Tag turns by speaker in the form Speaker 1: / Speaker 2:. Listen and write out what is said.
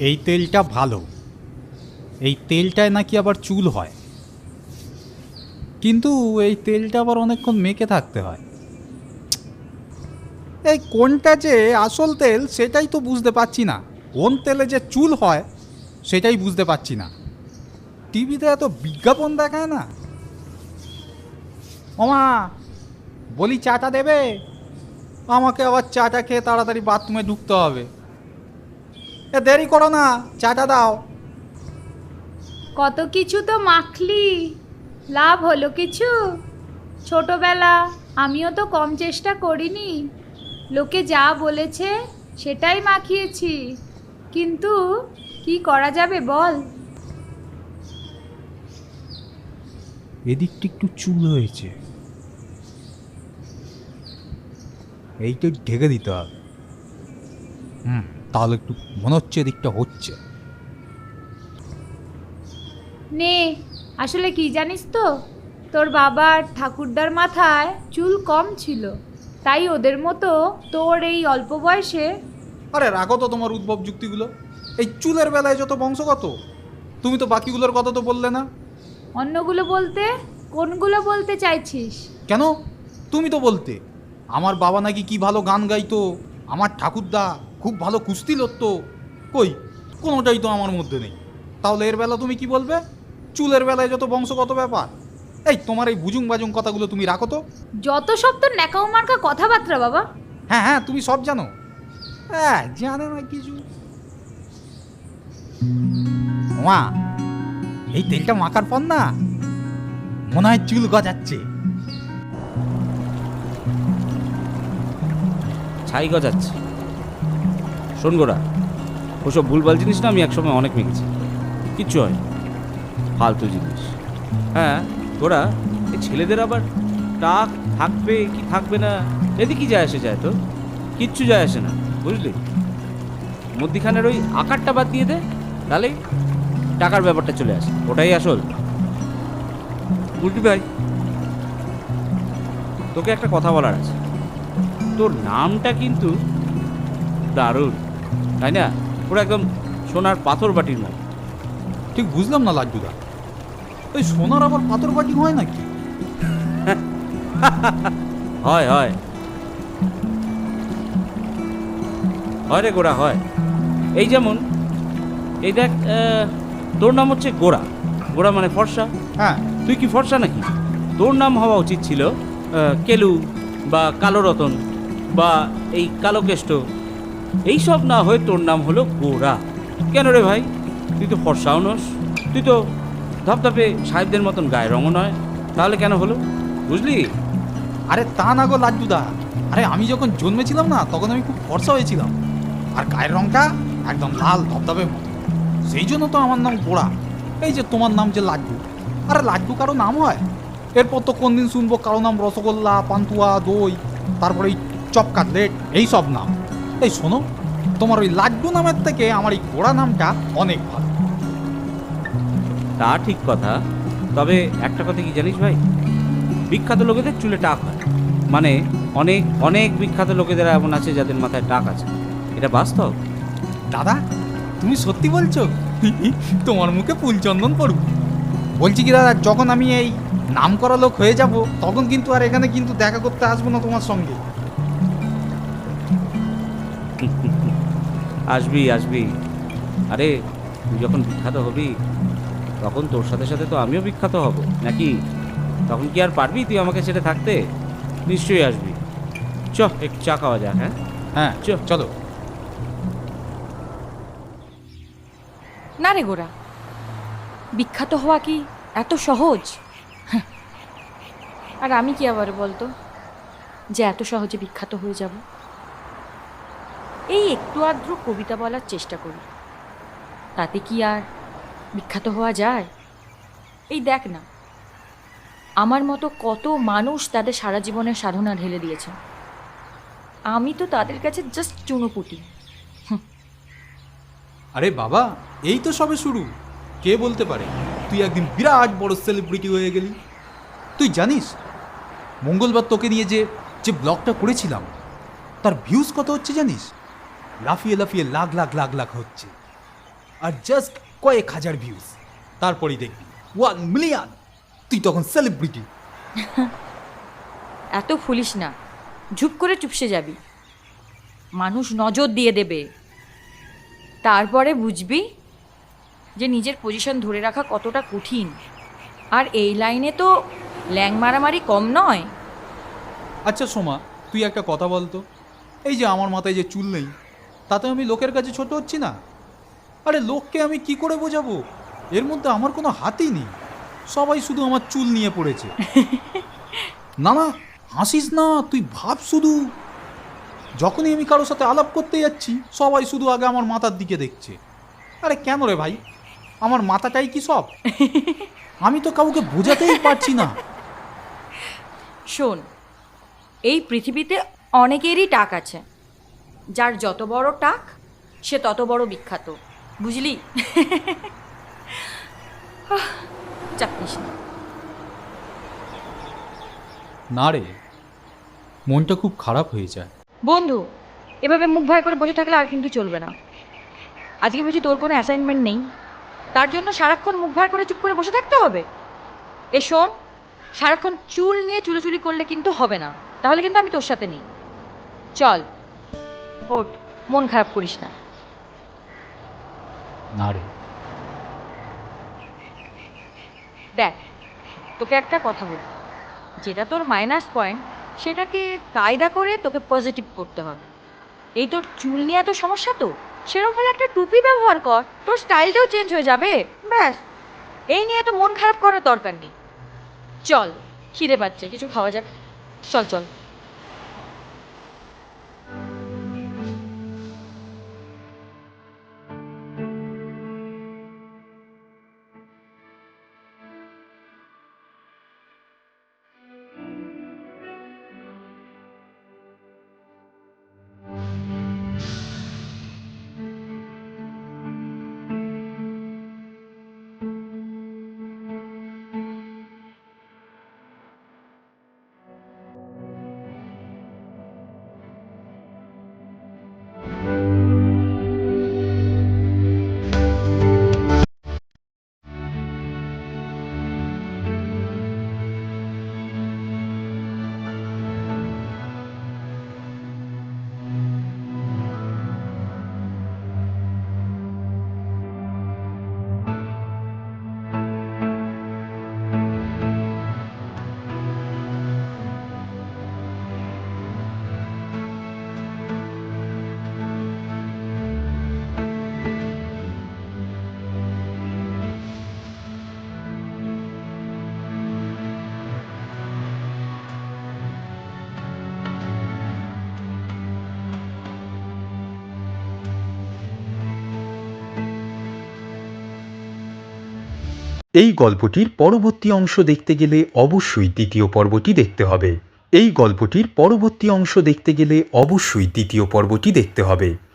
Speaker 1: এই তেলটা ভালো, এই তেলটায় নাকি আবার চুল হয়, কিন্তু এই তেলটা আবার অনেকক্ষণ মেখে থাকতে হয়। এই কোনটা যে আসল তেল সেটাই তো বুঝতে পারছি না, কোন তেলে যে চুল হয় সেটাই বুঝতে পারছি না। টিভিতে এত বিজ্ঞাপন দেখায় না। ওমা, বলি চাটা দেবে? আমাকে আবার চাটা খেয়ে তাড়াতাড়ি বাথরুমে ঢুকতে হবে। এ দেরি করো না, চাটা দাও।
Speaker 2: কত কিছু তো মাখলি, লাভ হলো কিছু? ছোটবেলা আমিও তো কম চেষ্টা করিনি, লোকে যা বলেছে সেটাই মাখিয়েছি, কিন্তু কি করা যাবে বল।
Speaker 1: এদিকটা একটু চুল হয়েছে, এইটা ঢেকে দিতে হবে। তাহলে একটু মনে হচ্ছে এদিকটা হচ্ছে।
Speaker 2: নে, আসলে কি জানিস তো, তোর বাবার ঠাকুরদার মাথায় চুল কম ছিল, তাই ওদের মতো তোর এই অল্প বয়সে।
Speaker 1: আরে রাখো তো তোমার উদ্ভব যুক্তিগুলো। এই চুলের বেলায় যত বংশগত, তুমি তো বাকিগুলোর কথা তো বললে না।
Speaker 2: অন্যগুলো বলতে কোনগুলো বলতে চাইছিস?
Speaker 1: কেন, তুমি তো বলতে আমার বাবা নাকি কি ভালো গান গাইতো, আমার ঠাকুরদা খুব ভালো কুস্তি লড়তো। কই, কোনোটাই তো আমার মধ্যে নেই। তাহলে এর বেলা তুমি কি বলবে? চুলের বেলায় যত বংশগত ব্যাপার। এই তোমার এই বুজুং বাজুং কথাগুলো তুমি রাখো তো।
Speaker 2: যত সব তোর ন্যাকাও মার্কা কথাবার্তা বাবা।
Speaker 1: হ্যাঁ হ্যাঁ, তুমি সব জানো। হ্যাঁ, জানে না কিছু। মা, এই তেলটা মাখার পর না মনে হয় চুল গজাচ্ছে।
Speaker 3: ছাই গজাচ্ছে? শোন গোরা, ওসব ভুলভাল জিনিস না আমি একসময় অনেক মেখেছি, কিচ্ছু হয়, ফালতু জিনিস। হ্যাঁ গোরা, এই ছেলেদের আবার টাক থাকবে কি থাকবে না এদিকে কি যায় আসে যায়, তো কিচ্ছু যায় আসে না, বুঝলি? মধ্যিখানের ওই আকারটা বাদ দিয়ে দে, তাহলে টাকার ব্যাপারটা চলে আসে, ওটাই আসল। উল্টি ভাই, তোকে একটা কথা বলার আছে। তোর নামটা কিন্তু দারুণ, তাই না? পুরো একদম সোনার পাথর বাটির মতো।
Speaker 1: ঠিক বুঝলাম না লাড্ডুদা, ওই সোনার আবার পাথর বাটি হয় নাকি?
Speaker 3: হয় হয় হয় রে গোরা, হয়। এই যেমন এই দেখ, তোর নাম হচ্ছে গোরা, গোরা মানে ফর্সা।
Speaker 1: হ্যাঁ,
Speaker 3: তুই কি ফর্সা নাকি? তোর নাম হওয়া উচিত ছিল কেলু বা কালো রতন বা এই কালো কেষ্ট, এইসব না হয়ে তোর নাম হলো গোরা। কেন রে ভাই, তুই তো ফর্সাও নস, তুই তো ধপধপে সাহেবদের মতন গায়ের রঙও নয়, তাহলে কেন হলো, বুঝলি?
Speaker 1: আরে তা না গো লাড্ডুদা, আরে আমি যখন জন্মেছিলাম না তখন আমি খুব ফর্সা হয়েছিলাম, আর গায়ের রঙটা একদম লাল ধবধবে মতো, সেই জন্য তো আমার নাম গোড়া। এই যে তোমার নাম যে লাড্ডু, আরে লাড্ডু কারো নাম হয়? এরপর তো কোন দিন শুনবো কারো নাম রসগোল্লা, পান্তুয়া, দই, তারপরে এই চপ কাটলেট, এই সব নাম। এই শোনো, তোমার ওই লাড্ডু নামের থেকে আমার এই গোড়া নামটা অনেক ভালো।
Speaker 3: তা ঠিক কথা, তবে একটা কথা কি জানিস ভাই, বিখ্যাত লোকেদের চুলে টাক হয়, মানে অনেক অনেক বিখ্যাত লোকেদের এমন আছে যাদের মাথায় টাক আছে, এটা বাস্তব।
Speaker 1: দাদা, তুমি সত্যি বলছো? তোমার মুখে ফুলচন্দন পড়ব। বলছি কি দাদা, যখন আমি এই নাম করা লোক হয়ে যাব তখন কিন্তু আর এখানে কিন্তু দেখা করতে আসবো না তোমার সঙ্গে।
Speaker 3: আসবি আসবি, আরে তুই যখন বিখ্যাত হবি তখন তোর সাথে সাথে তো আমিও বিখ্যাত হব নাকি? তখন কি আর পারবি তুই আমাকে ছেড়ে থাকতে? নিশ্চয়ই আসবি। চ, একটু চা খাওয়া যাক। হ্যাঁ
Speaker 1: হ্যাঁ চলো।
Speaker 4: না রে গোরা, বিখ্যাত হওয়া কি এত সহজ? আর আমি কি আবার বলতো যে এত সহজে বিখ্যাত হয়ে যাব? এই একটু আদ্র কবিতা বলার চেষ্টা করি, তাতে কি আর বিখ্যাত হওয়া যায়? এই দেখ না, আমার মতো কত মানুষ তাদের সারা জীবনের সাধনা ঢেলে দিয়েছে, আমি তো তাদের কাছে জাস্ট চুনোপুটি।
Speaker 1: আরে বাবা, এই তো সবে শুরু। কে বলতে পারে তুই একদিন বিরাট বড় সেলিব্রিটি হয়ে গেলি। তুই জানিস মঙ্গলবার তোকে নিয়ে যে যে ব্লগটা করেছিলাম তার ভিউজ কত হচ্ছে জানিস? লাফিয়ে লাফিয়ে লাখ লাখ লাখ লাখ হচ্ছে। আর জাস্ট কয়েক হাজার ভিউজ, তারপরেই দেখবি 1 মিলিয়ন, তুই তখন সেলিব্রিটি।
Speaker 4: এত ফুলিস না, ঝুপ করে চুপসে যাবি, মানুষ নজর দিয়ে দেবে, তারপরে বুঝবি যে নিজের পজিশন ধরে রাখা কতটা কঠিন। আর এই লাইনে তো ল্যাং মারামারি কম নয়।
Speaker 1: আচ্ছা সোমা, তুই একটা কথা বলতো, এই যে আমার মাথায় যে চুল নেই, তাতে আমি লোকের কাছে ছোট হচ্ছি না? আরে লোককে আমি কি করে বোঝাবো, এর মধ্যে আমার কোনো হাতই নেই, সবাই শুধু আমার চুল নিয়ে পড়েছে। না না, হাসিস না, তুই ভাব শুধু, যখনই আমি কারোর সাথে আলাপ করতে যাচ্ছি সবাই শুধু আগে আমার মাথার দিকে দেখছে। আরে কেন রে ভাই, আমার মাথাটাই কি সব? আমি তো কাউকে বোঝাতেই পারছি না।
Speaker 4: শোন, এই পৃথিবীতে অনেকেরই টাক আছে, যার যত বড় টাক সে তত বড় বিখ্যাত, বুঝলি? চাপিস না।
Speaker 1: না রে, মনটা খুব খারাপ হয়ে যায়।
Speaker 4: বন্ধু, এভাবে মুখ ভার করে বসে থাকলে আর কিন্তু চলবে না। আজকে বুঝি তোর কোনো অ্যাসাইনমেন্ট নেই, তার জন্য সারাক্ষণ মুখ ভার করে চুপ করে বসে থাকতে হবে? এ শোন, সারাক্ষণ চুল নিয়ে চুলোচুলি করলে কিন্তু হবে না, তাহলে কিন্তু আমি তোর সাথে নেই। চল ওঠ, মন খারাপ করিস না।
Speaker 1: না রে।
Speaker 4: দেখ, তোকে একটা কথা বলি, যেটা তোর মাইনাস পয়েন্ট সেটাকে কায়দা করে তোকে পজিটিভ করতে হবে। এই তোর চুল নিয়ে এত সমস্যা, তো সেরকম হলে একটা টুপি ব্যবহার কর, তোর স্টাইলটাও চেঞ্জ হয়ে যাবে। ব্যাস, এই নিয়ে তো মন খারাপ করার দরকার নেই। চল, খিদে পাচ্ছে, কিছু খাওয়া যাক, চল চল।
Speaker 5: এই গল্পটির পরবর্তী অংশ দেখতে গেলে অবশ্যই দ্বিতীয় পর্বটি দেখতে হবে। এই গল্পটির পরবর্তী অংশ দেখতে গেলে অবশ্যই দ্বিতীয় পর্বটি দেখতে হবে।